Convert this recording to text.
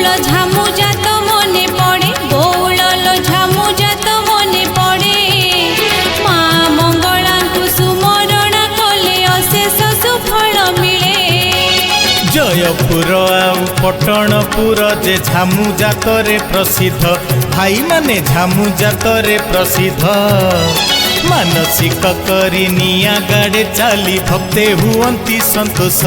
बौल झामु जात मने पड़े बौल लो झामु जात मने पड़े माँ मंगला को सुमरण कले अशेष सुफल मिले। जयपुर आउ पटणपुर जे झामु जातरे प्रसिद्ध भाई माने झामु जातरे प्रसिद्ध मानसिक करी निया गाड़े चाली भक्ते हुअंती संतोष।